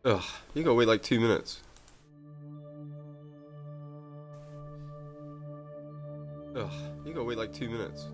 Ugh, you gotta wait like 2 minutes. Ugh, you gotta wait like 2 minutes.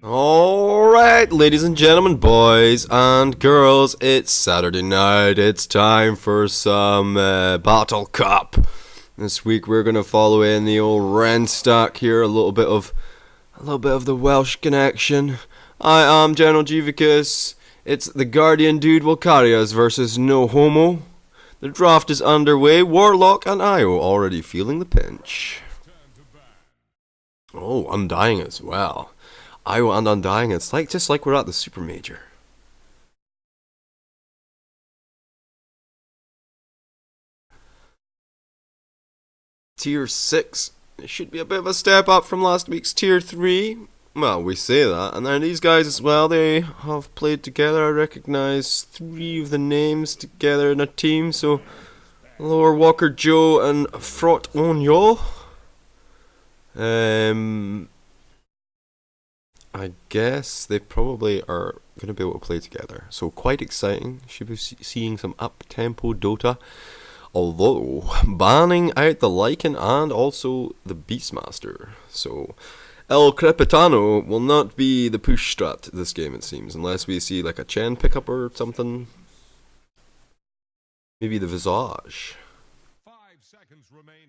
Alright, ladies and gentlemen, boys and girls, it's Saturday night. It's time for some Battle Cup. This week we're going to follow in the old Renstack here, a little bit of the Welsh connection. I am General Jivicus. It's the Guardian Dude will carry us versus No Homo. The draft is underway. Warlock and Io already feeling the pinch. Oh, Undying as well. Io and Undying, it's just like we're at the Super Major. Tier 6. It should be a bit of a step up from last week's Tier 3. Well, we say that. And then these guys as well, they have played together. I recognise 3 of the names together in a team. So, Lower Walker Joe and Frot Onyo. I guess they probably are going to be able to play together. So quite exciting. Should be seeing some up-tempo Dota. Although, banning out the Lycan and also the Beastmaster. So, El Crepitano will not be the push strat this game, it seems. Unless we see like a Chen pickup or something. Maybe the Visage. 5 seconds remaining.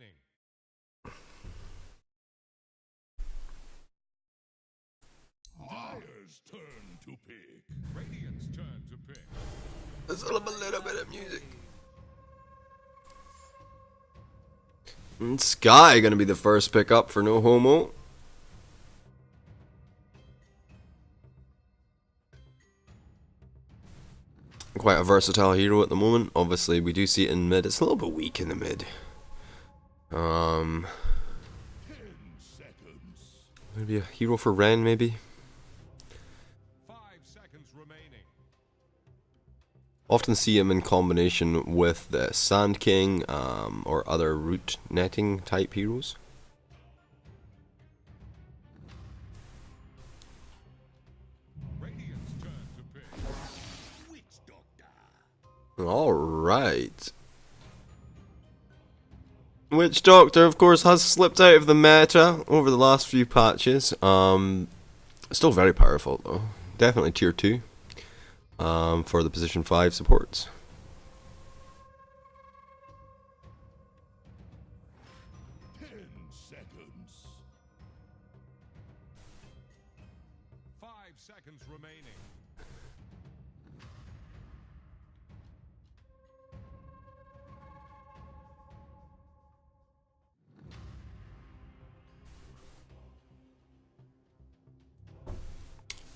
Dyer's turn to pick. Radiant's turn to pick. Let's have a little bit of music. And Sky gonna be the first pickup for No Homo. Quite a versatile hero at the moment. Obviously, we do see it in mid. It's a little bit weak in the mid. 10 seconds. Maybe a hero for Ren, maybe. 5 seconds remaining. Often see him in combination with the Sand King or other root netting type heroes. Radiant's turn to pick. Witch Doctor. Alright. Witch Doctor, of course, has slipped out of the meta over the last few patches. Still very powerful, though. Definitely tier 2 for the position 5 supports. Seconds. 5 seconds remaining.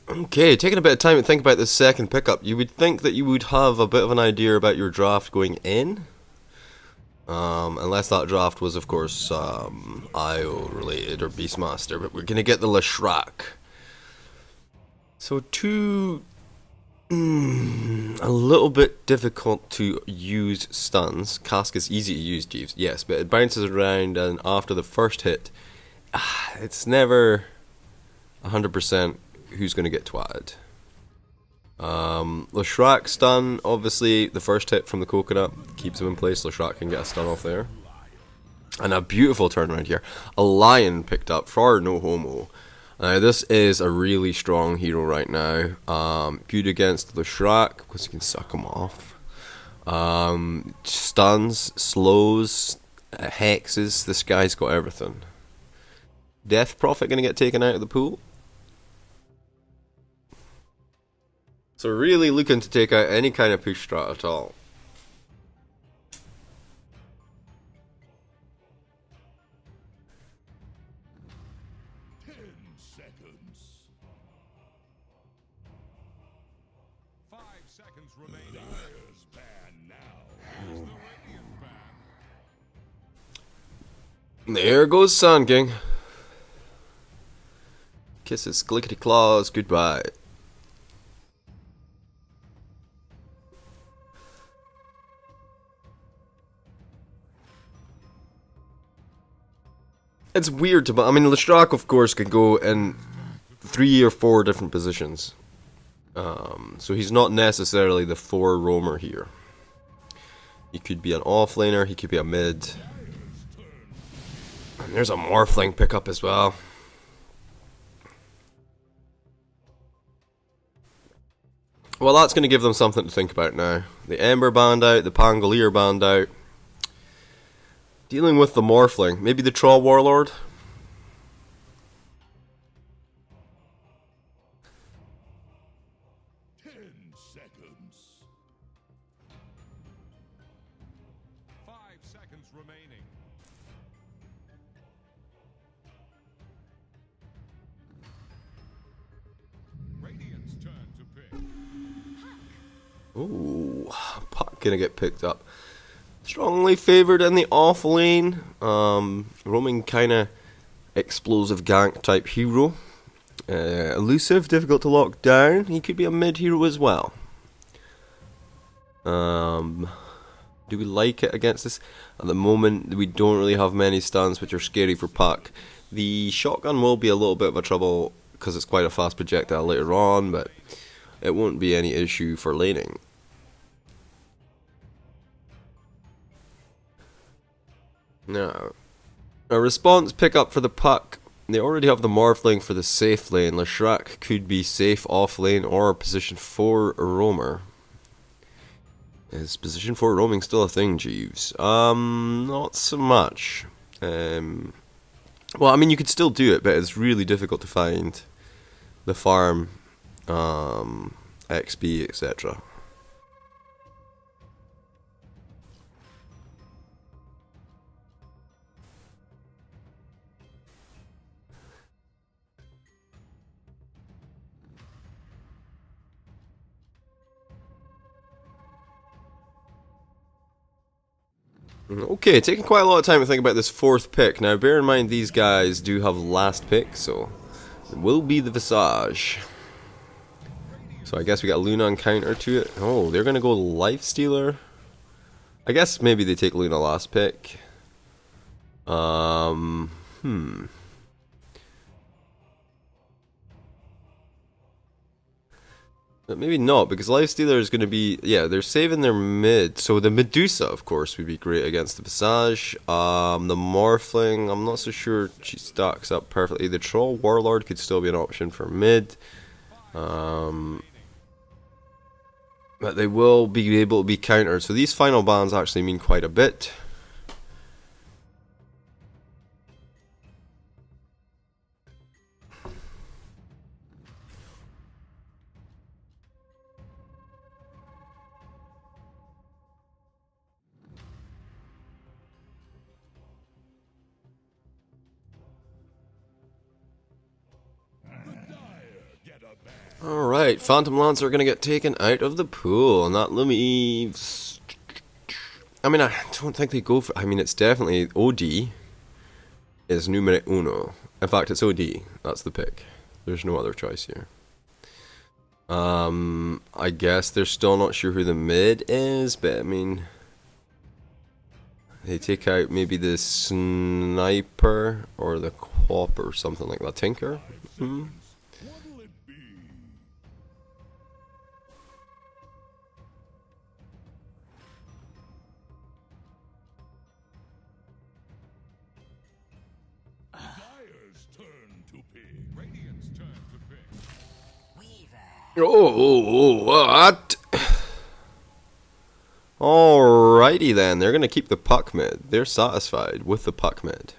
Okay, taking a bit of time to think about this second pickup. You would think that you would have a bit of an idea about your draft going in. Unless that draft was, of course, IO related or Beastmaster. But we're going to get the Leshrac. So a little bit difficult to use stuns. Cask is easy to use, Jeeves. Yes, but it bounces around and after the first hit, it's never 100% who's going to get twatted. Leshrac stun, obviously the first hit from the coconut keeps him in place. Leshrac can get a stun off there. And a beautiful turnaround here. A lion picked up for No Homo. Now this is a really strong hero right now. Good against Leshrac because you can suck him off. Stuns, slows, hexes. This guy's got everything. Death Prophet going to get taken out of the pool. So really looking to take out any kind of push strat at all. Seconds. 5 seconds remaining. Dyer's ban now. Here's the Radiant ban. There goes Sand King. Kisses, clickety claws, goodbye. It's weird to, I mean, Leshrac, of course, can go in 3 or 4 different positions. So he's not necessarily the 4 roamer here. He could be an offlaner, he could be a mid. And there's a Morphling pickup as well. Well, that's going to give them something to think about now. The Ember band out, the Pangolier band out. Dealing with the Morphling. Maybe the Troll Warlord? 10 seconds. 5 seconds remaining. Radiant's turn to pick. Ooh, Puck gonna get picked up. Strongly favoured in the off lane. Roaming kind of explosive gank type hero. Elusive, difficult to lock down. He could be a mid hero as well. Do we like it against this? At the moment, we don't really have many stuns, which are scary for Puck. The shotgun will be a little bit of a trouble because it's quite a fast projectile later on, but it won't be any issue for laning. Now, a response pickup for the Puck. They already have the Morphling for the safe lane. Leshrac could be safe off lane or position 4 roamer. Is position 4 roaming still a thing, Jeeves? Not so much. Well, I mean, you could still do it, but it's really difficult to find the farm, XP, etc. Okay, taking quite a lot of time to think about this fourth pick. Now, bear in mind these guys do have last pick, so it will be the Visage. So I guess we got Luna on counter to it. Oh, they're gonna go Lifestealer. I guess maybe they take Luna last pick. But maybe not, because Lifestealer is going to be... Yeah, they're saving their mid. So the Medusa, of course, would be great against the Visage. The Morphling, I'm not so sure she stacks up perfectly. The Troll Warlord could still be an option for mid. But they will be able to be countered. So these final bans actually mean quite a bit. Alright, Phantom Lance are going to get taken out of the pool, and that leaves... I mean, I don't think they go for... I mean, it's definitely OD is numero uno. In fact, it's OD. That's the pick. There's no other choice here. I guess they're still not sure who the mid is, but I mean... They take out maybe the Sniper or the Quap or something like that. Tinker? What? Alrighty then, they're going to keep the Puck mid. They're satisfied with the Puck mid.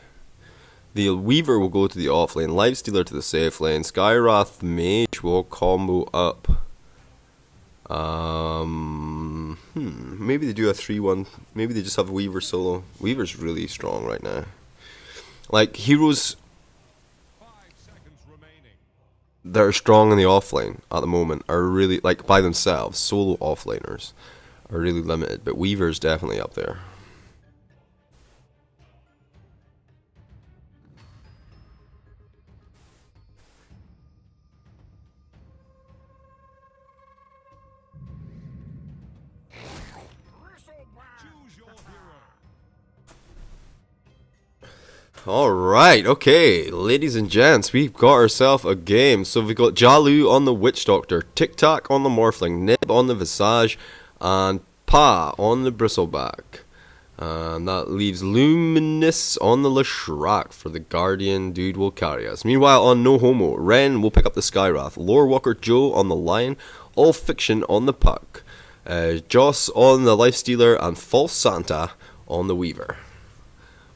The Weaver will go to the off lane, Lifestealer to the safe lane, Skywrath Mage will combo up. Maybe they do a 3-1, maybe they just have Weaver solo. Weaver's really strong right now. Like, heroes that are strong in the offlane at the moment are really, like, by themselves, solo offlaners are really limited, but Weaver's definitely up there. Alright, okay, ladies and gents, we've got ourselves a game. So we've got Jalu on the Witch Doctor, Tic Tac on the Morphling, Nib on the Visage, and Pa on the Bristleback. And that leaves Luminous on the Leshrac for the Guardian dude will carry us. Meanwhile, on No Homo, Ren will pick up the Skywrath, Lore Walker Joe on the Lion, All Fiction on the puck, Joss on the Lifestealer, and False Santa on the Weaver.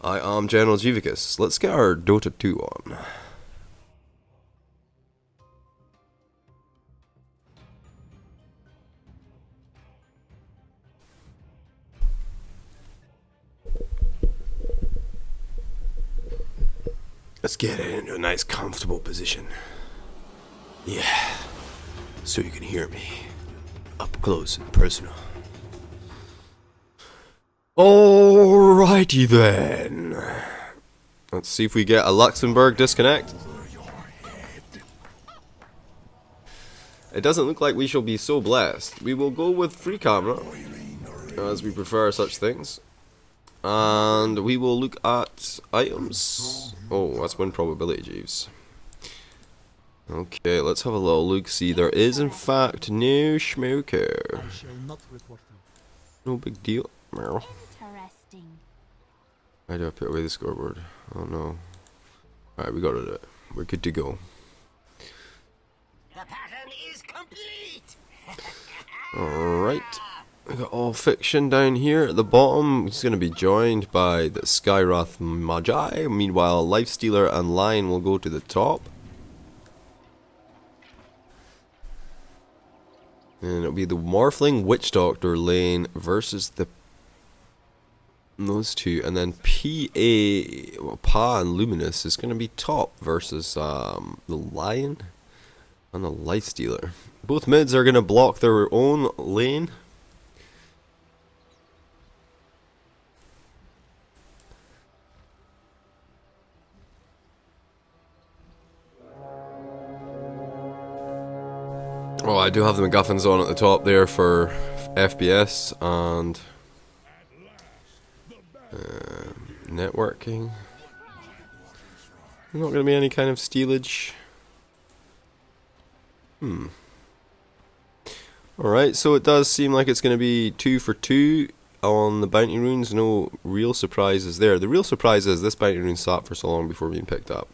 I am General Jivicus. Let's get our Dota 2 on. Let's get it into a nice comfortable position. Yeah, so you can hear me up close and personal. Alrighty then. Let's see if we get a Luxembourg disconnect. It doesn't look like we shall be so blessed. We will go with free camera, as we prefer such things. And we will look at items. Oh, that's win probability, Jeeves. Okay, let's have a little look. See, there is in fact no smoker. No big deal. Why do I put away the scoreboard? Oh no. Alright, we got it. We're good to go. The pattern is complete. Alright. We got All Fiction down here at the bottom. He's going to be joined by the Skyrath Magi. Meanwhile, Lifestealer and Lion will go to the top. And it'll be the Morphling Witch Doctor lane versus those two. And then Pa and Luminous is going to be top versus the Lion and the Lifestealer. Both mids are going to block their own lane. Oh, I do have the MacGuffins on at the top there for FPS and networking. Not going to be any kind of stealage. Alright, so it does seem like it's going to be 2 for 2 on the bounty runes. No real surprises there. The real surprise is this bounty rune sat for so long before being picked up.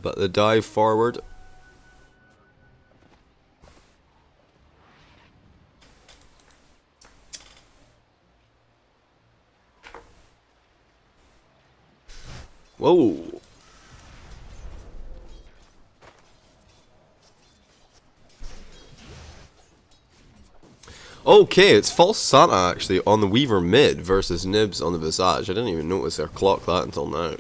But the dive forward. Whoa. Okay, it's False Santa actually on the Weaver mid versus Nibs on the Visage. I didn't even notice or clock that until now.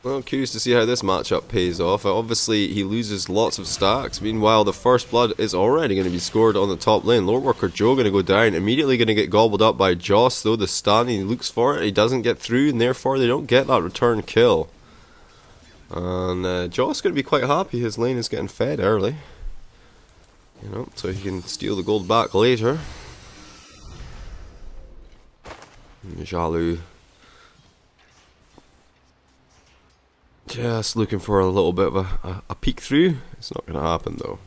Well, curious to see how this matchup pays off. Obviously, he loses lots of stacks. Meanwhile, the first blood is already going to be scored on the top lane. Lord Worker Joe going to go down. Immediately going to get gobbled up by Joss, though. The stun, he looks for it. He doesn't get through, and therefore they don't get that return kill. And Joss going to be quite happy. His lane is getting fed early. You know, so he can steal the gold back later. Jalu. Just looking for a little bit of a peek through. It's not going to happen though.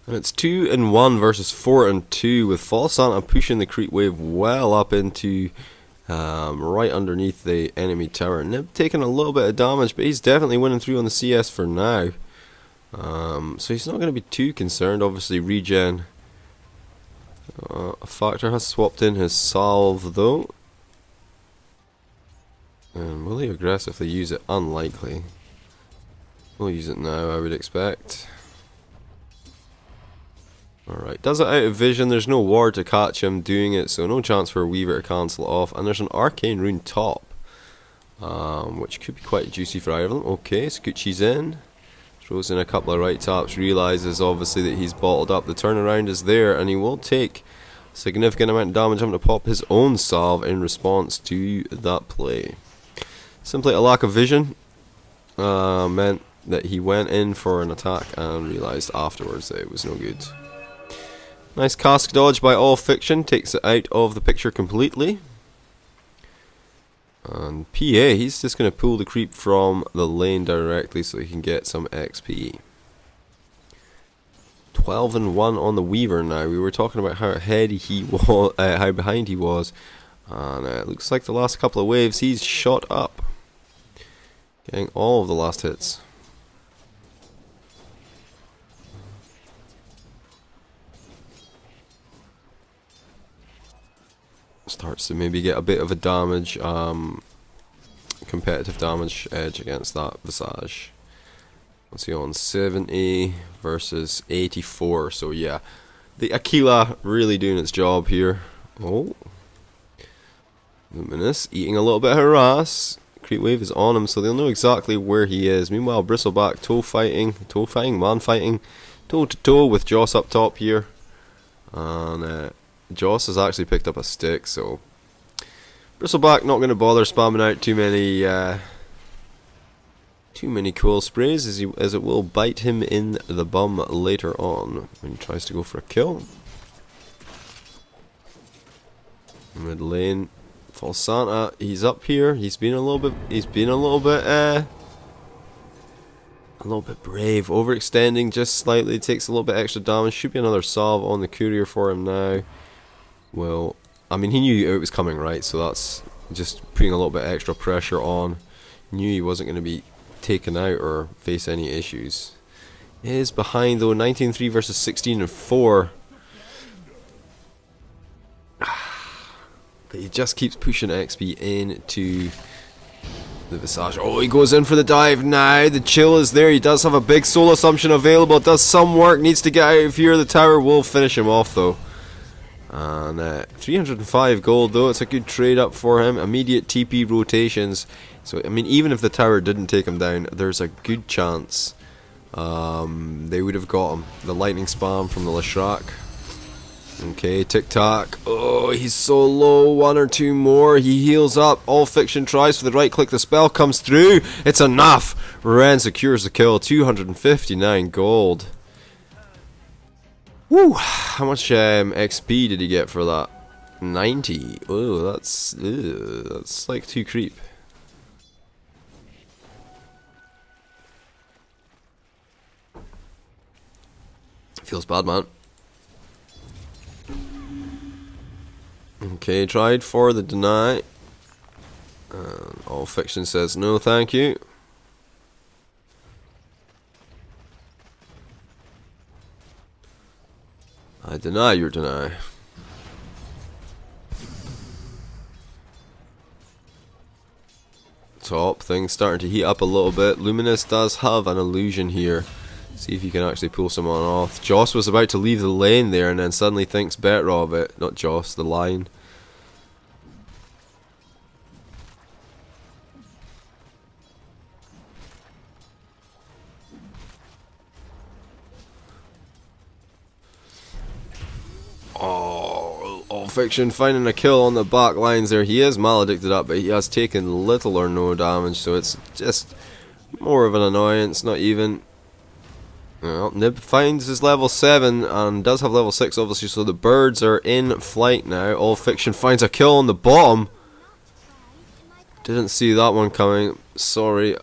And it's 2-1 versus 4-2 with False Santa pushing the creep wave well up into right underneath the enemy tower. Nib taking a little bit of damage, but he's definitely winning through on the CS for now. So he's not going to be too concerned. Obviously regen a factor has swapped in his salve though. And will he aggressively use it? Unlikely. We'll use it now, I would expect. Alright, does it out of vision. There's no ward to catch him doing it, so no chance for a Weaver to cancel it off. And there's an Arcane Rune top, which could be quite juicy for either of them. Okay, Scoochie's in. Throws in a couple of right taps, realizes obviously that he's bottled up. The turnaround is there, and he will take a significant amount of damage. I'm going to pop his own salve in response to that play. Simply a lack of vision meant that he went in for an attack and realized afterwards that it was no good. Nice cask dodge by All Fiction, takes it out of the picture completely. And PA, he's just going to pull the creep from the lane directly so he can get some XP. 12-1 on the Weaver now. We were talking about how ahead he was, how behind he was, and it looks like the last couple of waves he's shot up. Getting all of the last hits. Starts to maybe get a bit of a damage, competitive damage edge against that Visage. What's he on? 70 versus 84. So yeah, the Aquila really doing its job here. Oh, Luminous eating a little bit of harass. Creep wave is on him, so they'll know exactly where he is. Meanwhile, Bristleback toe fighting, man fighting, toe to toe with Joss up top here, and Joss has actually picked up a stick, so Bristleback not going to bother spamming out too many cool sprays, as it will bite him in the bum later on when he tries to go for a kill. Mid lane, False Santa, he's up here. He's been a little bit brave, overextending just slightly, takes a little bit extra damage. Should be another salve on the courier for him now. Well, I mean, he knew it was coming, right? So that's just putting a little bit extra pressure on. Knew he wasn't going to be taken out or face any issues. He is behind though, 19-3 versus 16-4. But he just keeps pushing XP into the Visage. Oh, he goes in for the dive now. The chill is there. He does have a big soul assumption available. Does some work. Needs to get out of here. The tower will finish him off though. And 305 gold though, it's a good trade up for him. Immediate TP rotations. So I mean, even if the tower didn't take him down, there's a good chance they would have got him. The lightning spam from the Leshrac. Okay, tic tac. Oh, he's so low. One or two more. He heals up. All Fiction tries for the right click. The spell comes through. It's enough. Ren secures the kill. 259 gold. Woo! How much XP did he get for that? 90. Oh, that's like 2 creep. Feels bad, man. Okay, tried for the deny. All Fiction says no, thank you. I deny your deny. Top, things starting to heat up a little bit. Luminous does have an illusion here. See if you can actually pull someone off. Joss was about to leave the lane there and then suddenly thinks better of it. Not Joss, the line. Oh, All Fiction finding a kill on the back lines there. He is maledicted up, but he has taken little or no damage, so it's just more of an annoyance, not even. Well, Nib finds his level 7 and does have level 6 obviously, so the birds are in flight now. All Fiction finds a kill on the bottom. Didn't see that one coming, sorry.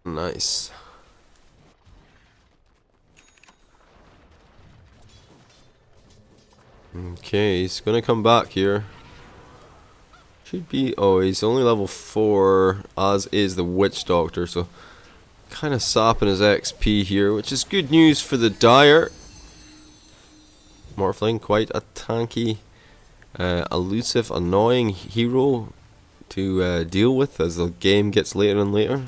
Nice. Okay, he's gonna come back here. Should be, oh, he's only level 4, as is the Witch Doctor, so kind of sapping his XP here, which is good news for the Dire. Morphling, quite a tanky, elusive, annoying hero to deal with as the game gets later and later.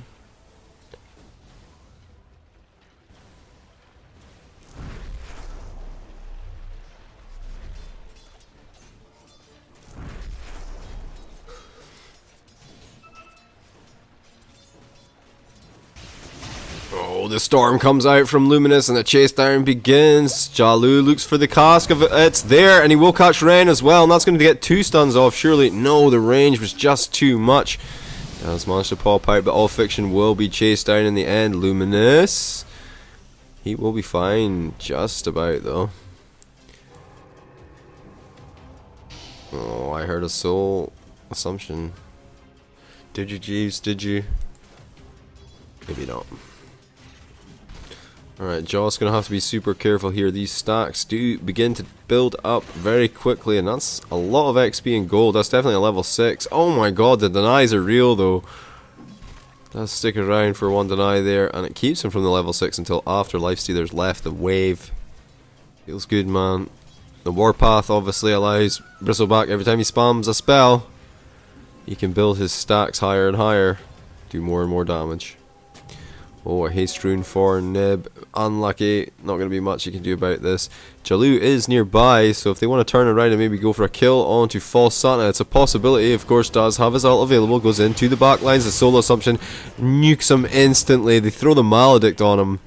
Oh, the storm comes out from Luminous and the chase down begins. Jalu looks for the cask of it. It's there, and he will catch Ren as well, and that's going to get 2 stuns off, surely. No, the range was just too much. Does manage to pop out, but All Fiction will be chased down in the end. Luminous, he will be fine, just about though. Oh, I heard a soul assumption. Did you, Jeeves? Did you? Maybe not. Alright, Joss gonna have to be super careful here. These stacks do begin to build up very quickly, and that's a lot of XP and gold. That's definitely a level 6. Oh my god, the denies are real though. Does stick around for one deny there, and it keeps him from the level 6 until after Lifestealer's left the wave. Feels good, man. The Warpath obviously allows Bristleback every time he spams a spell, he can build his stacks higher and higher, do more and more damage. Oh, a haste rune for Nib. Unlucky. Not going to be much you can do about this. Jalu is nearby, so if they want to turn around and maybe go for a kill onto False Santa, it's a possibility. Of course, does have his ult available. Goes into the back lines. The Soul Assumption nukes him instantly. They throw the Maledict on him,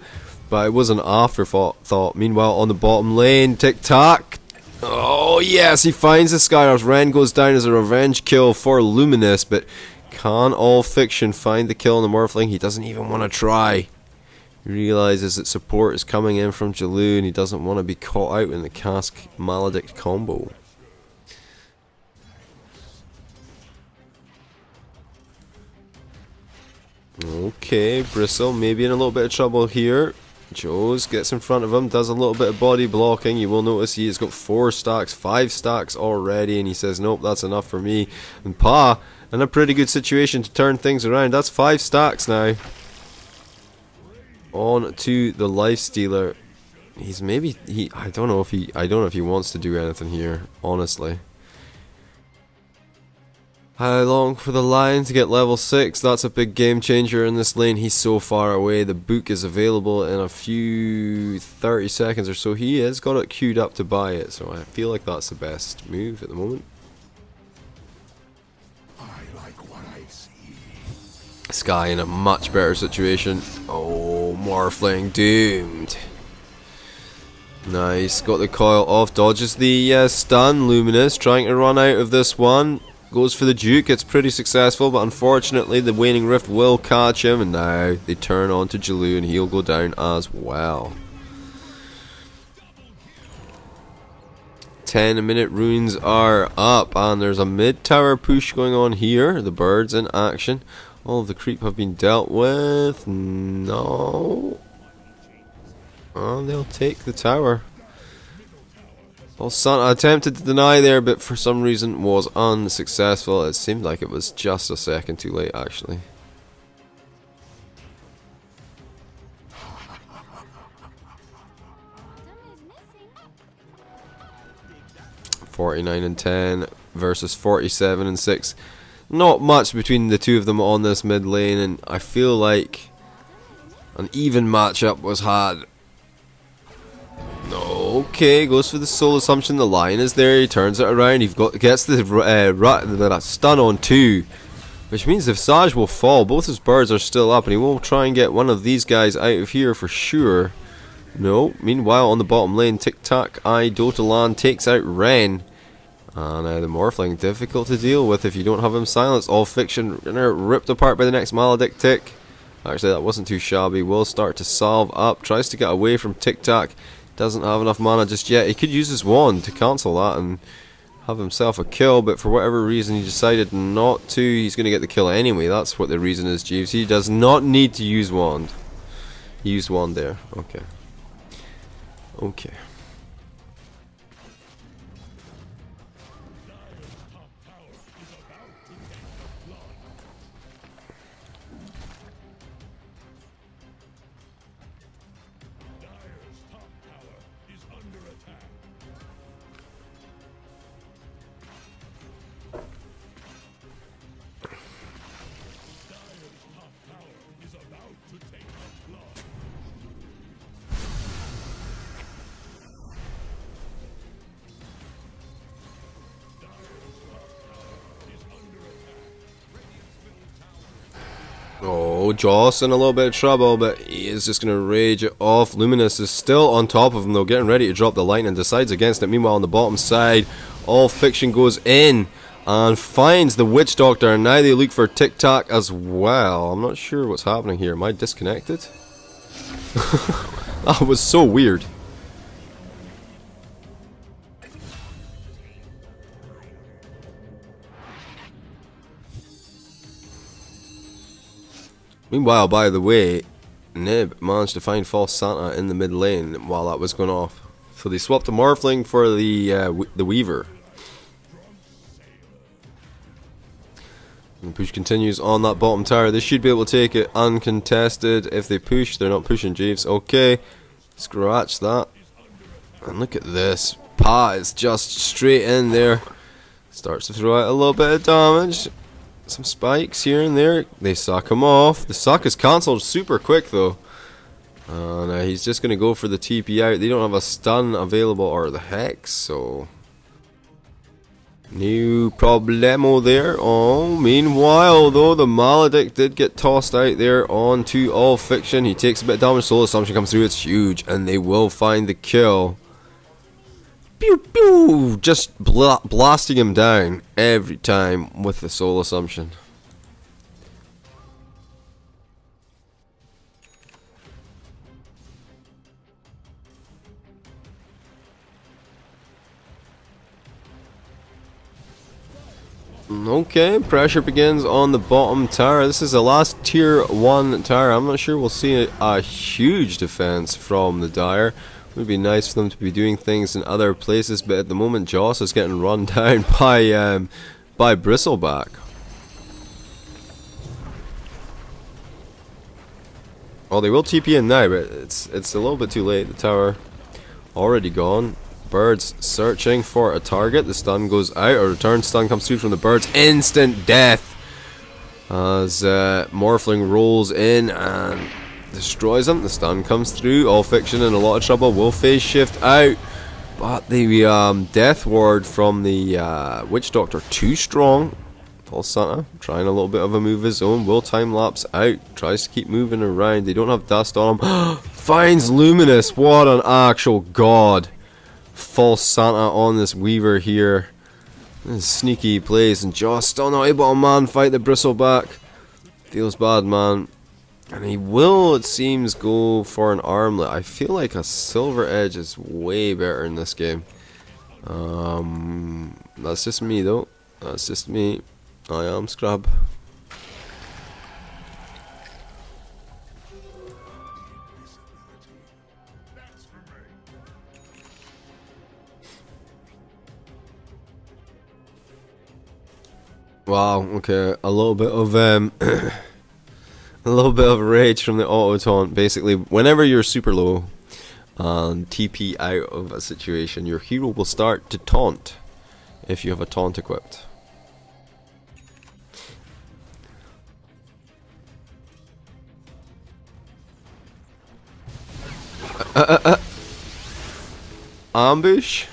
but it was an afterthought. Meanwhile, on the bottom lane, Tic-Tac. Oh, yes, he finds the Skyros. Ren goes down as a revenge kill for Luminous, but can All Fiction find the kill on the Morphling? He doesn't even want to try. He realizes that support is coming in from Jalu, and he doesn't want to be caught out in the Cask Maledict combo. Okay, Bristle maybe in a little bit of trouble here. Joes gets in front of him, does a little bit of body blocking. You will notice he has got 4 stacks, 5 stacks already, and he says, nope, that's enough for me. And Pa, in a pretty good situation to turn things around. That's 5 stacks now. On to the Lifestealer. He's maybe I don't know if he wants to do anything here, honestly. How long for the Lion to get level 6? That's a big game changer in this lane. He's so far away. The book is available in a few 30 seconds or so. He has got it queued up to buy it, so I feel like that's the best move at the moment. Sky in a much better situation. Oh, Morphling doomed. Nice, got the coil off, dodges the stun. Luminous trying to run out of this one. Goes for the Duke, it's pretty successful, but unfortunately the Waning Rift will catch him, and now they turn on to Jalu and he'll go down as well. 10-minute runes are up, and there's a mid-tower push going on here. The birds in action. All of the creep have been dealt with. No. And they'll take the tower. Well, Santa attempted to deny there, but for some reason was unsuccessful. It seemed like it was just a second too late, actually. (49-10) versus 47-6. Not much between the two of them on this mid lane, and I feel like an even matchup was had. Okay, goes for the Soul Assumption. The Lion is there. He turns it around. He gets the stun on 2, which means if Saj will fall, both his birds are still up, and he will try and get one of these guys out of here for sure. No. Meanwhile, on the bottom lane, Tic-Tac, Dota Land takes out Ren. And the Morphling, difficult to deal with if you don't have him silenced. All Fiction ripped apart by the next Maledict tick. Actually, that wasn't too shabby. Will start to salve up. Tries to get away from Tic-Tac. Doesn't have enough mana just yet. He could use his wand to cancel that and have himself a kill, but for whatever reason he decided not to. He's going to get the kill anyway. That's what the reason is, Jeeves. He does not need to use wand. He used wand there. Okay. Okay. Oh, Joss in a little bit of trouble, but he is just going to rage it off. Luminous is still on top of him though, getting ready to drop the lightning, decides against it. Meanwhile, on the bottom side, All Fiction goes in and finds the Witch Doctor, and now they look for Tic-Tac as well. I'm not sure what's happening here. Am I disconnected? That was so weird. Meanwhile, by the way, Nib managed to find False Santa in the mid lane while that was going off. So they swapped the Morphling for the Weaver. And the push continues on that bottom tower. They should be able to take it uncontested. If they push, they're not pushing Jeeves. Okay, scratch that. And look at this. Pa is just straight in there. Starts to throw out a little bit of damage. Some spikes here and there. They suck him off. The suck is cancelled super quick though. And he's just going to go for the TP out. They don't have a stun available or the Hex, so... New problemo there. Oh, meanwhile though, the Maledict did get tossed out there onto All Fiction. He takes a bit of damage. Soul Assumption comes through. It's huge, and they will find the kill. Pew pew! Just blasting him down every time with the Soul Assumption. Okay, pressure begins on the bottom tower. This is the last tier 1 tower. I'm not sure we'll see a huge defense from the Dire. It would be nice for them to be doing things in other places, but at the moment Joss is getting run down by Bristleback. Well, they will TP in now, but it's a little bit too late. The tower already gone. Birds searching for a target. The stun goes out. A return stun comes through from the birds. Instant death as Morphling rolls in and destroys him. The stun comes through. All Fiction in a lot of trouble. Will phase shift out, but the death ward from the Witch Doctor too strong. False Santa trying a little bit of a move of his own. Will time lapse out. Tries to keep moving around. They don't have dust on him. Finds Luminous. What an actual god. False Santa on this Weaver here. This is sneaky plays, and Joss still not able to man fight the Bristleback. Feels bad, man. And he will, it seems, go for an armlet. I feel like a Silver Edge is way better in this game. That's just me though. That's just me. I am Scrub. Wow, okay, a little bit of a little bit of rage from the auto taunt. Basically, whenever you're super low and TP out of a situation, your hero will start to taunt if you have a taunt equipped. Ambush.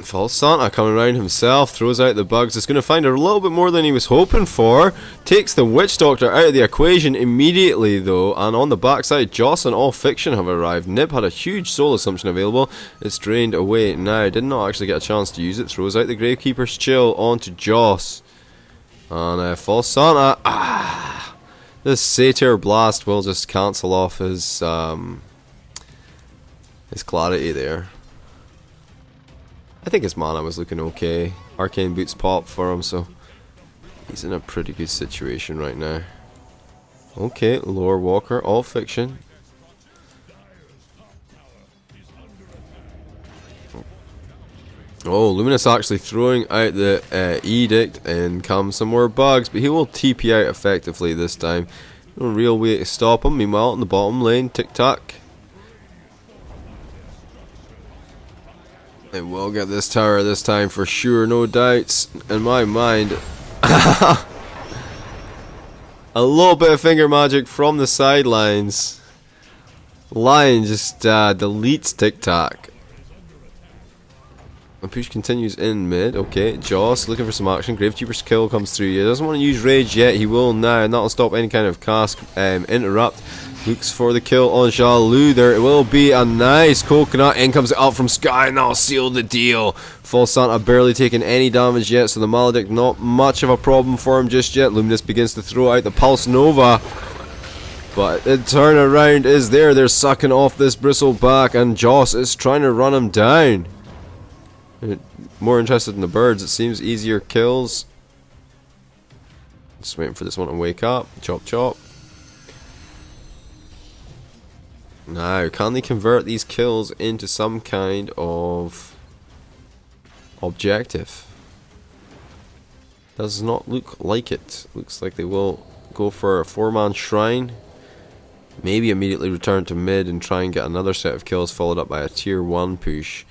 False Santa coming around himself, throws out the bugs. It's going to find a little bit more than he was hoping for. Takes the Witch Doctor out of the equation immediately though, and on the backside Joss and All Fiction have arrived. Nib had a huge Soul Assumption available. It's drained away now. Did not actually get a chance to use it. Throws out the Gravekeeper's Chill onto Joss. And False Santa, this Satyr Blast will just cancel off his clarity there. I think his mana was looking okay. Arcane Boots pop for him, so he's in a pretty good situation right now. Okay, Lore Walker, All Fiction. Oh, Luminous actually throwing out the Edict, and come some more bugs, but he will TP out effectively this time. No real way to stop him. Meanwhile, in the bottom lane, Tic Tac. They will get this tower this time for sure, no doubts in my mind. A little bit of finger magic from the sidelines. Lion just deletes Tic Tac. The push continues in mid. Okay, Joss looking for some action. Gravekeeper's Kill comes through. He doesn't want to use Rage yet. He will now, and that'll stop any kind of cast interrupt. Looks for the kill on Jalou. There it will be a nice coconut. In comes it up from Sky, and that'll seal the deal. False Santa barely taking any damage yet, so the Maledict not much of a problem for him just yet. Luminous begins to throw out the Pulse Nova, but the turnaround is there. They're sucking off this Bristleback, and Joss is trying to run him down. More interested in the birds, it seems. Easier kills. Just waiting for this one to wake up. Chop chop. Now, can they convert these kills into some kind of objective? Does not look like it. Looks like they will go for a 4-man shrine. Maybe immediately return to mid and try and get another set of kills followed up by a tier 1 push.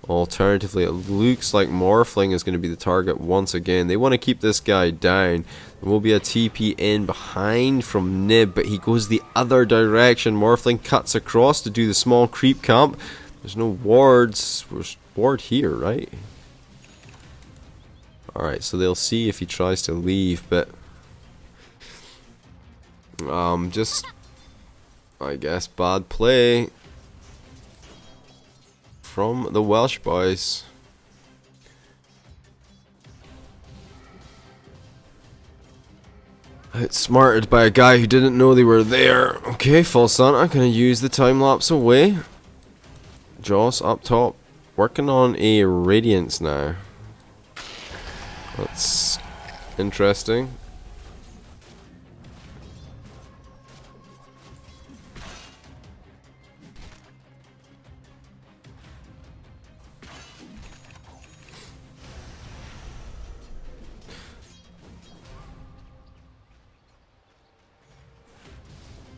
Alternatively, it looks like Morphling is going to be the target once again. They want to keep this guy down. There will be a TP in behind from Nib, but he goes the other direction. Morphling cuts across to do the small creep camp. There's no wards. We're ward here, right? Alright, so they'll see if he tries to leave, but just, I guess, bad play from the Welsh boys. Outsmarted by a guy who didn't know they were there. Okay, False Santa gonna use the time lapse away. Joss up top, working on a Radiance now. That's interesting.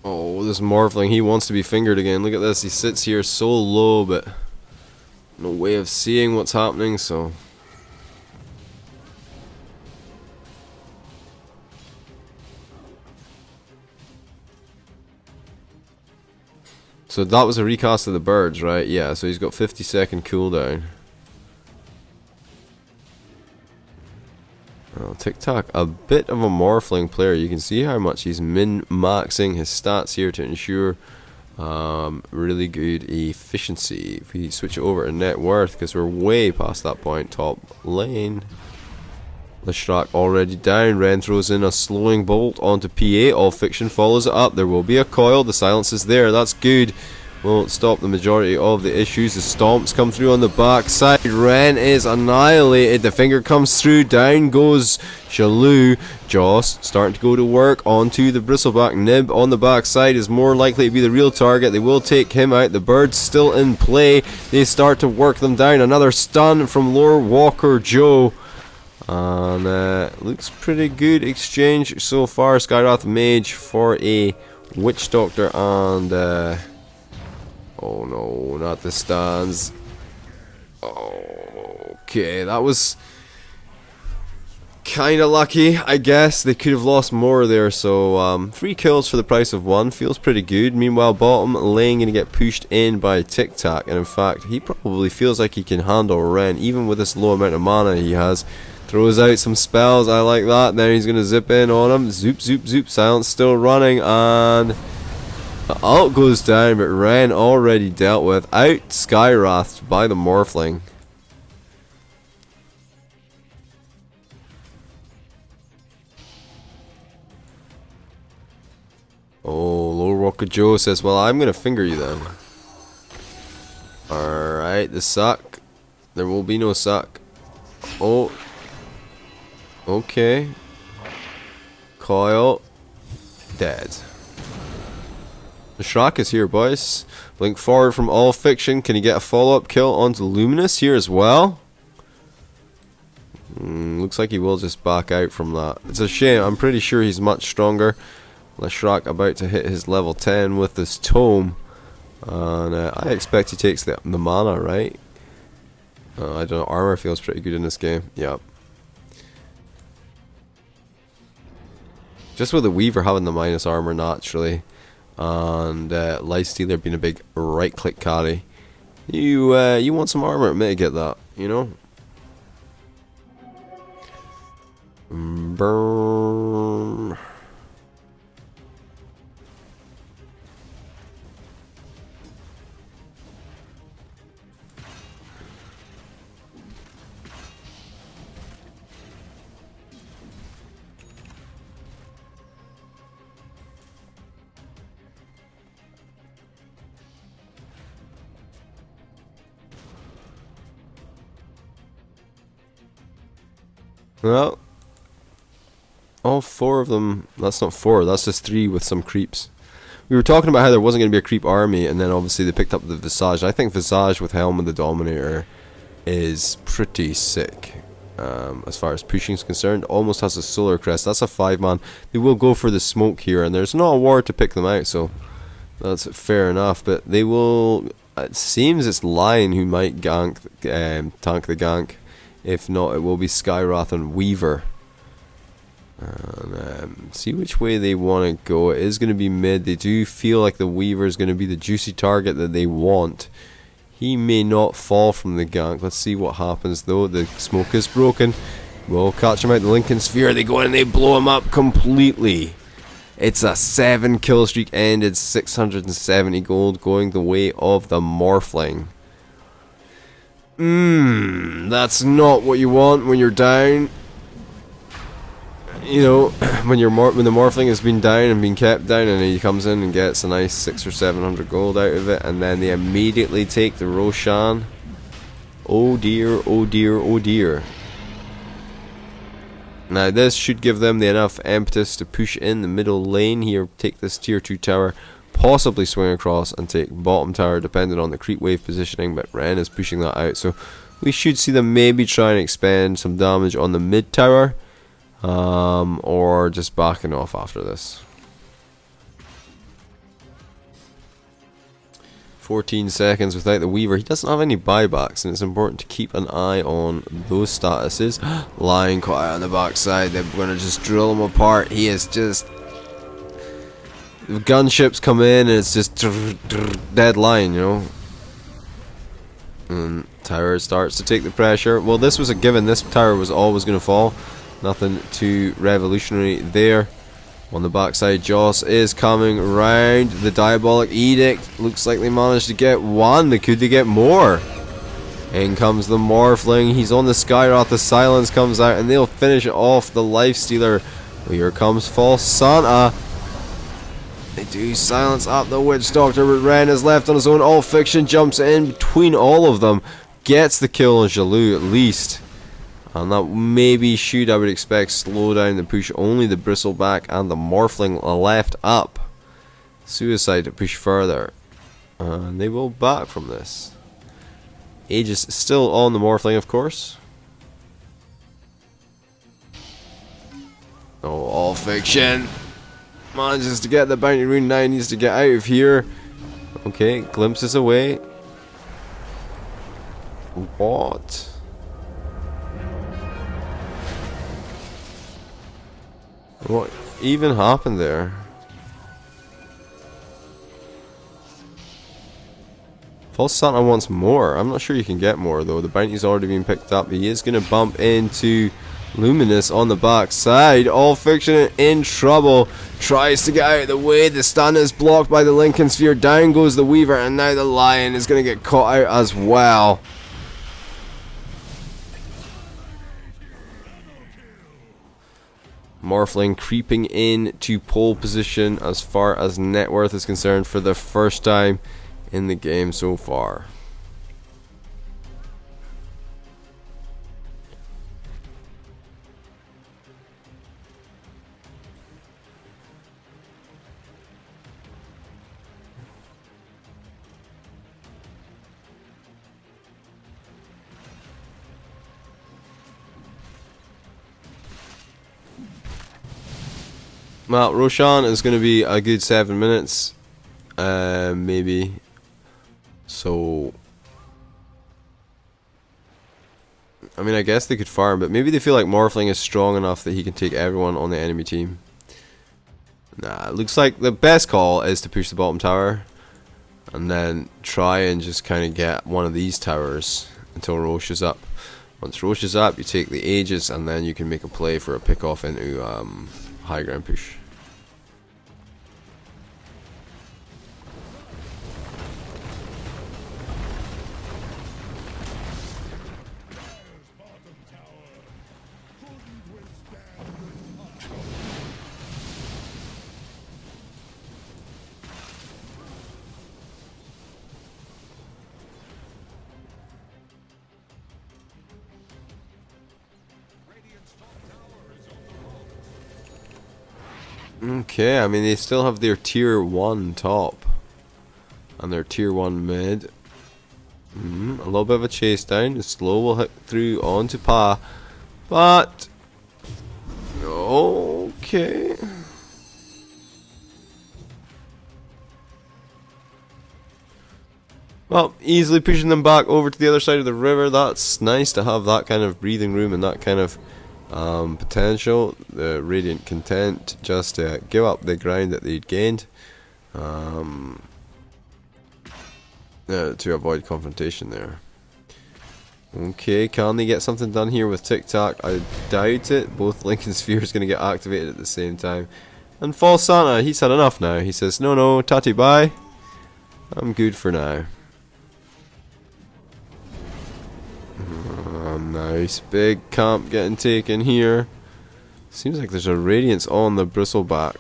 Oh, this Morphling, he wants to be fingered again. Look at this, he sits here so low, but no way of seeing what's happening, so... So that was a recast of the birds, right? Yeah, so he's got 50-second cooldown. Well, Tic-Tac, a bit of a Morphling player. You can see how much he's min-maxing his stats here to ensure really good efficiency. If we switch it over to net worth, because we're way past that point, top lane. Leshrac already down. Ren throws in a slowing bolt onto PA. All Fiction follows it up. There will be a coil. The silence is there. That's good. Won't stop the majority of the issues. The stomps come through on the back side. Ren is annihilated. The finger comes through. Down goes Shalou. Joss starting to go to work onto the bristleback. Nib on the back side is more likely to be the real target. They will take him out. The bird's still in play. They start to work them down. Another stun from Lord Walker Joe. And looks pretty good exchange so far. Skywrath Mage for a Witch Doctor and oh no, not the stuns. Oh, okay, that was kinda lucky, I guess. They could have lost more there, so 3 kills for the price of 1 feels pretty good. Meanwhile, bottom lane gonna get pushed in by Tic-Tac, and in fact, he probably feels like he can handle Ren, even with this low amount of mana he has. Throws out some spells, I like that. Then he's gonna zip in on him. Zoop, zoop, zoop. Silence still running, and the ult goes down, but Ren already dealt with. Out Skywrathed by the Morphling. Oh, Lord Walker Joe says, well, I'm gonna finger you then. Alright, the suck. There will be no suck. Oh. Okay. Coil. Dead. The Shrek is here, boys. Blink forward from All Fiction. Can he get a follow-up kill onto Luminous here as well? Looks like he will just back out from that. It's a shame. I'm pretty sure he's much stronger. Leshrac about to hit his level 10 with this tome. And I expect he takes the mana, right? I don't know. Armor feels pretty good in this game. Yep. Just with the Weaver having the minus armor naturally, and Lifestealer being a big right click carry, you want some armor to mitigate that, you know? Burn. Well, all 4 of them. That's not 4. That's just 3 with some creeps. We were talking about how there wasn't going to be a creep army, and then obviously they picked up the Visage. I think Visage with Helm and the Dominator is pretty sick. As far as pushing is concerned, almost has a Solar Crest. That's a 5-man. They will go for the smoke here, and there's no war to pick them out, so that's fair enough. But they will. It seems it's Lion who might tank the gank. If not, it will be Skywrath and Weaver. And see which way they want to go. It is going to be mid. They do feel like the Weaver is going to be the juicy target that they want. He may not fall from the gank. Let's see what happens though. The smoke is broken. We'll catch him out the Lincoln Sphere. They go in and they blow him up completely. It's a 7 kill streak ended. 670 gold going the way of the Morphling. That's not what you want when you're down. You know, when the Morphling has been down and been kept down, and he comes in and gets a nice 600 or 700 gold out of it, and then they immediately take the Roshan. Oh dear, oh dear, oh dear. Now this should give them the enough impetus to push in the middle lane here, take this tier 2 tower, possibly swing across and take bottom tower depending on the creep wave positioning, but Ren is pushing that out, so we should see them maybe try and expend some damage on the mid tower. Or just backing off after this. 14 seconds without the Weaver. He doesn't have any buybacks, and it's important to keep an eye on those statuses. Lying quiet on the backside. They're going to just drill him apart. He is just... The gunships come in, and it's just dead line, you know. And tower starts to take the pressure. Well, this was a given. This tower was always going to fall. Nothing too revolutionary there. On the backside, Joss is coming round. The Diabolic Edict. Looks like they managed to get one. Could they get more? In comes the Morphling. He's on the Skywrath. The Silence comes out, and they'll finish off the Lifestealer. Here comes False Santa. They do silence up the Witch Doctor, but Ren is left on his own. All Fiction jumps in between all of them. Gets the kill on Jalou at least. And that maybe should, I would expect, slow down the push. Only the Bristleback and the Morphling left up. Suicide to push further. And they will back from this. Aegis still on the Morphling, of course. Oh, All Fiction manages to get the Bounty Rune. Now needs to get out of here. Okay, glimpses away. What? What even happened there? False Santa wants more. I'm not sure you can get more though. The bounty's already been picked up. He is going to bump into Luminous on the back side. All Fiction in trouble. Tries to get out of the way. The stun is blocked by the Lincoln Sphere. Down goes the Weaver, and now the Lion is going to get caught out as well. Morphling creeping in to pole position as far as net worth is concerned for the first time in the game so far. Well, Roshan is going to be a good 7 minutes, maybe. So, I mean, I guess they could farm, but maybe they feel like Morphling is strong enough that he can take everyone on the enemy team. Nah, it looks like the best call is to push the bottom tower, and then try and just kind of get one of these towers until Roche is up. Once Roche is up, you take the Aegis, and then you can make a play for a pick off into high ground push. Okay, I mean they still have their tier 1 top and their tier 1 mid. A little bit of a chase down. The slow will hit through onto Pa, but okay. Well, easily pushing them back over to the other side of the river. That's nice to have that kind of breathing room and that kind of potential. The Radiant content just to give up the ground that they'd gained to avoid confrontation there. Okay, can they get something done here with TikTok? I doubt it. Both Lincoln Spheres going to get activated at the same time. And False Santa, he's had enough now. He says, no, Tati, bye. I'm good for now. Nice. Big camp getting taken here. Seems like there's a Radiance on the Bristleback.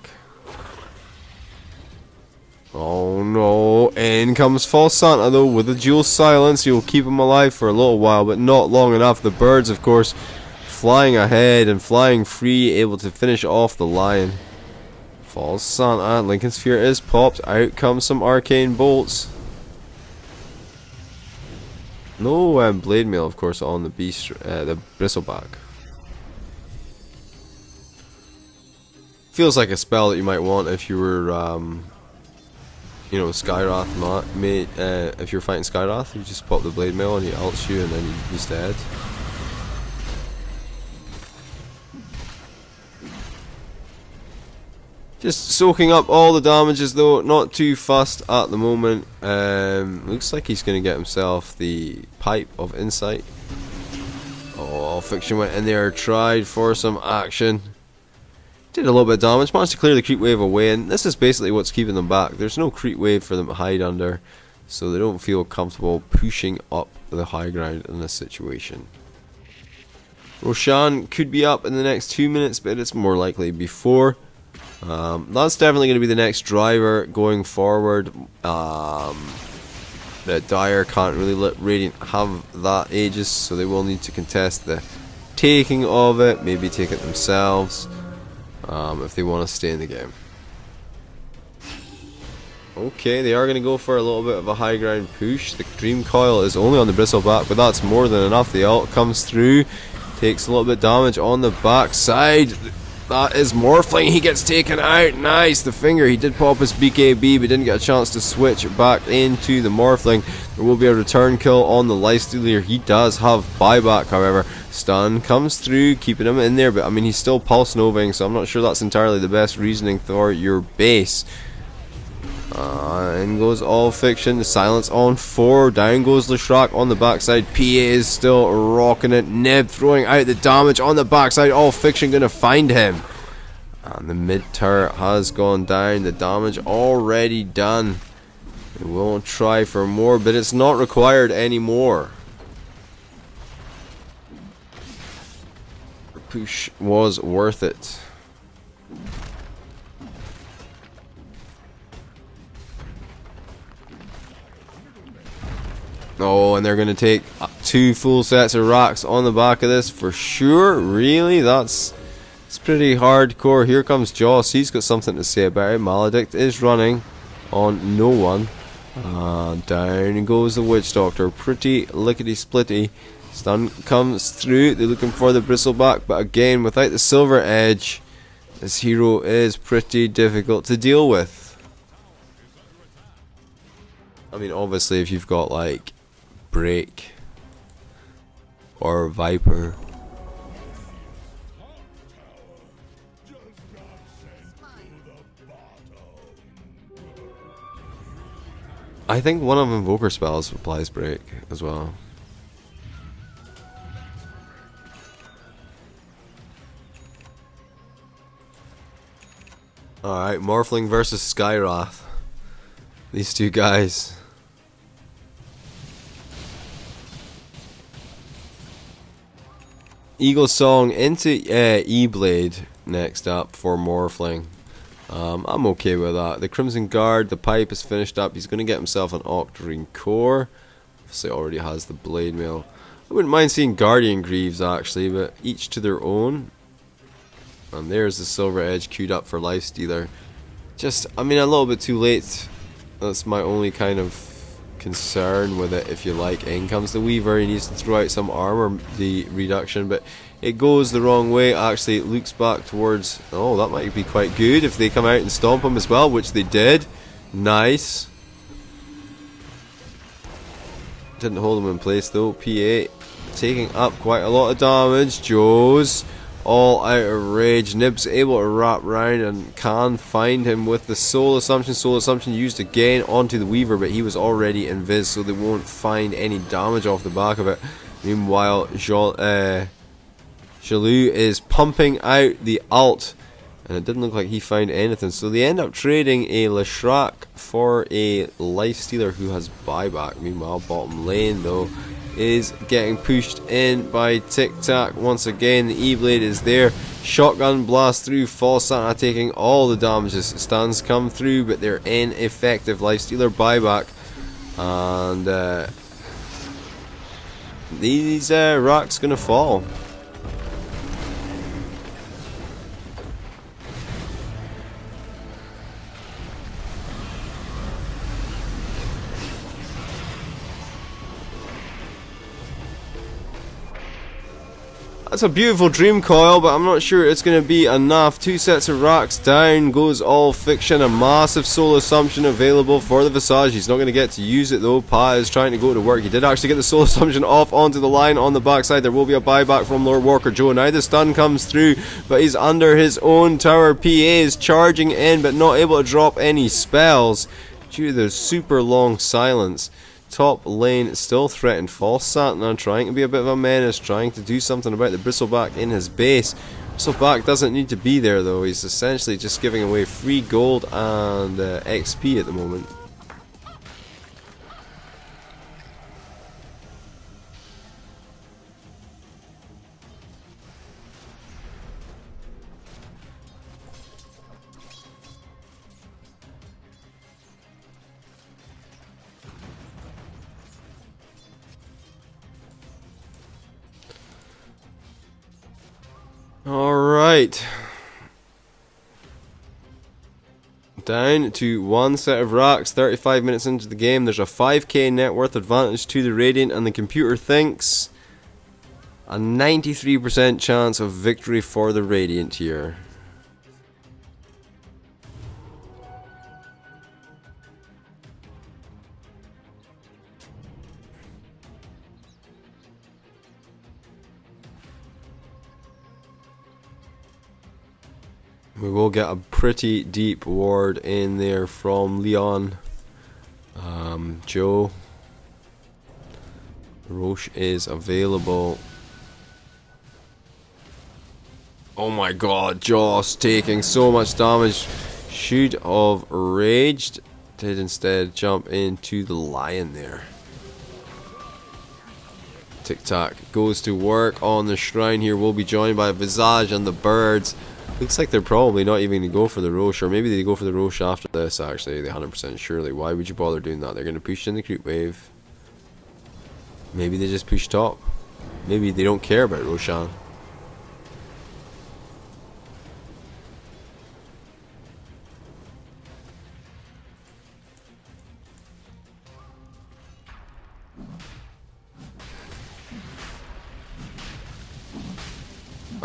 Oh no. In comes False Santa though with a dual silence. You'll keep him alive for a little while, but not long enough. The birds, of course, flying ahead and flying free, able to finish off the lion. False Santa. Lincoln Sphere is popped. Out comes some arcane bolts. No blade mail, of course, on the beast, the Bristleback. Feels like a spell that you might want if you were, you know, Skyrath. If you're fighting Skyrath, you just pop the blade mail and he ults you, and then he's dead. Just soaking up all the damages though, not too fussed at the moment. Looks like he's going to get himself the Pipe of Insight. Oh, Fiction went in there, tried for some action. Did a little bit of damage, managed to clear the creep wave away, and this is basically what's keeping them back. There's no creep wave for them to hide under, so they don't feel comfortable pushing up the high ground in this situation. Roshan could be up in the next 2 minutes, but it's more likely before. That's definitely going to be the next driver going forward. That Dire can't really let Radiant have that Aegis, so they will need to contest the taking of it, maybe take it themselves, if they want to stay in the game. Okay, they are going to go for a little bit of a high ground push. The Dream Coil is only on the Bristleback, but that's more than enough. The ult comes through, takes a little bit of damage on the backside. That is Morphling, he gets taken out. Nice, the finger, he did pop his BKB but didn't get a chance to switch back into the Morphling. There will be a return kill on the Lifestealer. He does have buyback, however. Stun comes through, keeping him in there, but I mean he's still pulse noving, so I'm not sure that's entirely the best reasoning for your base. In goes All Fiction, the silence on 4, down goes Leshrac on the backside. PA is still rocking it, Nib throwing out the damage on the backside. All Fiction gonna find him, and the mid turret has gone down, the damage already done. They will try for more, but it's not required anymore. The push was worth it. Oh, and they're going to take 2 full sets of racks on the back of this for sure. Really? It's pretty hardcore. Here comes Joss. He's got something to say about it. Maledict is running on no one. Down goes the Witch Doctor. Pretty lickety-splitty. Stun comes through. They're looking for the Bristleback, but again, without the Silver Edge, this hero is pretty difficult to deal with. I mean, obviously, if you've got, like, Break or Viper, I think one of Invoker spells applies Break as well. Alright, Morphling versus Skyrath. These two guys. Eagle Song into E-Blade next up for Morphling. I'm okay with that. The Crimson Guard, the pipe is finished up. He's going to get himself an Octarine Core. Obviously already has the Blade Mail. I wouldn't mind seeing Guardian Greaves actually, but each to their own. And there's the Silver Edge queued up for Lifestealer. Just, I mean, a little bit too late. That's my only kind of concern with it, if you like. In comes the Weaver. He needs to throw out some armor the reduction, but it goes the wrong way. Actually, it looks back towards... Oh, that might be quite good if they come out and stomp him as well, which they did. Nice. Didn't hold him in place though. PA taking up quite a lot of damage. Joe's all out of rage. Nib's able to wrap round and can find him with the Soul Assumption. Soul Assumption used again onto the Weaver, but he was already invis, so they won't find any damage off the back of it. Meanwhile, Jalou is pumping out the ult, and it didn't look like he found anything, so they end up trading a Leshrac for a Lifestealer who has buyback. Meanwhile, bottom lane though is getting pushed in by Tic Tac once again. The E-Blade is there. Shotgun blast through. False Santa taking all the damages. Stuns come through, but they're ineffective. Lifestealer buyback. And these racks gonna fall. That's a beautiful dream coil, but I'm not sure it's going to be enough. 2 sets of racks down, goes all fiction. A massive Soul Assumption available for the Visage. He's not going to get to use it though. Pa is trying to go to work. He did actually get the Soul Assumption off onto the line on the backside. There will be a buyback from Lord Walker Joe. Now the stun comes through, but he's under his own tower. PA is charging in, but not able to drop any spells due to the super long silence. Top lane still threatened. False Santa trying to be a bit of a menace, trying to do something about the Bristleback in his base. Bristleback doesn't need to be there though. He's essentially just giving away free gold and XP at the moment. Alright. Down to 1 set of racks, 35 minutes into the game. There's a 5k net worth advantage to the Radiant, and the computer thinks a 93% chance of victory for the Radiant here. We will get a pretty deep ward in there from Leon. Joe. Roche is available. Oh my god, Joss taking so much damage. Should have raged. Did instead jump into the lion there. Tic Tac goes to work on the shrine here. Will be joined by Visage and the birds. Looks like they're probably not even going to go for the Roche, or maybe they go for the Roche after this actually, they 100% surely. Why would you bother doing that? They're going to push in the creep wave. Maybe they just push top. Maybe they don't care about Roshan.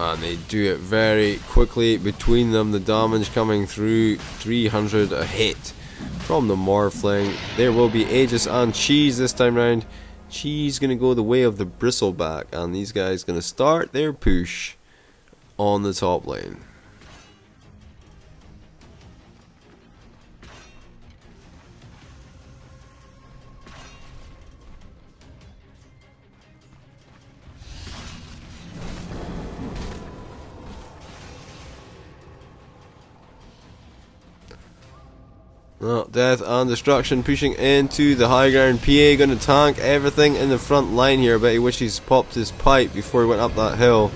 And they do it very quickly between them. The damage coming through, 300 a hit from the Morphling. There will be Aegis and Cheese this time round. Cheese going to go the way of the Bristleback, and these guys going to start their push on the top lane. Well, death and destruction pushing into the high ground. PA going to tank everything in the front line here. I bet he wishes he's popped his pipe before he went up that hill.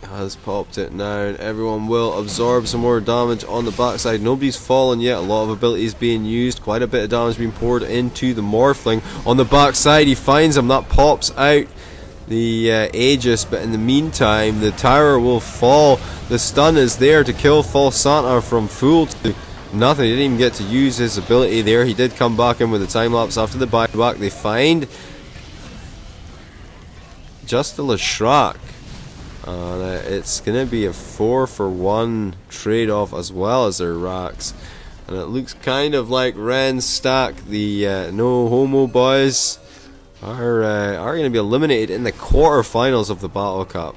Has popped it now, and everyone will absorb some more damage on the backside. Nobody's fallen yet. A lot of abilities being used. Quite a bit of damage being poured into the Morphling. On the backside, he finds him. That pops out the Aegis, but in the meantime, the tower will fall. The stun is there to kill False Santa from full to nothing. He didn't even get to use his ability there. He did come back in with a time lapse after the buyback. They find just the Leshrac. It's going to be a 4-for-1 trade-off as well as their racks. And it looks kind of like Ren's stack, the No Homo boys, are going to be eliminated in the quarterfinals of the Battle Cup.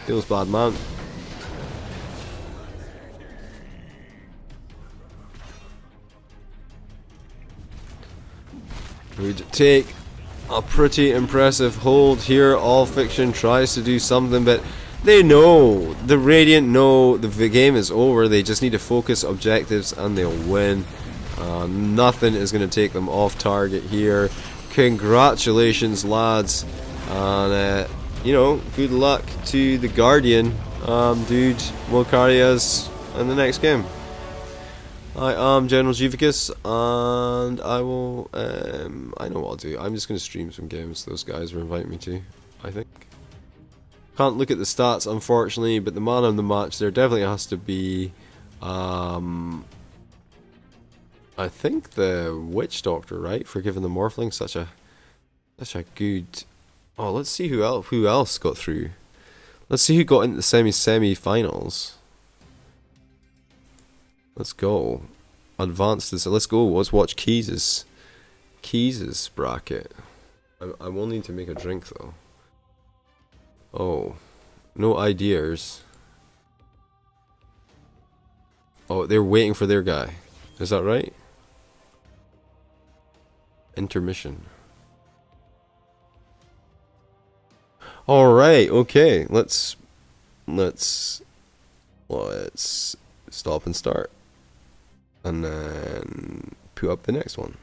Feels bad, man. Would take a pretty impressive hold here. All Fiction tries to do something, but they know, the Radiant know the game is over. They just need to focus objectives and they'll win. Nothing is going to take them off target here. Congratulations, lads. And, you know, good luck to the Guardian. Dude, we'll carry us in the next game. I am General Jivicus, and I will, I know what I'll do. I'm just going to stream some games those guys were inviting me to, I think. Can't look at the stats, unfortunately, but the man of the match there definitely has to be, I think the Witch Doctor, right, for giving the Morphling such a good. Oh, let's see who else got through. Let's see who got into the semi-finals. Let's go. Advance this. Let's go. Let's watch Keys's bracket. I will need to make a drink though. Oh, no ideas. Oh, they're waiting for their guy. Is that right? Intermission. All right. Okay. Let's stop and start, and then put up the next one.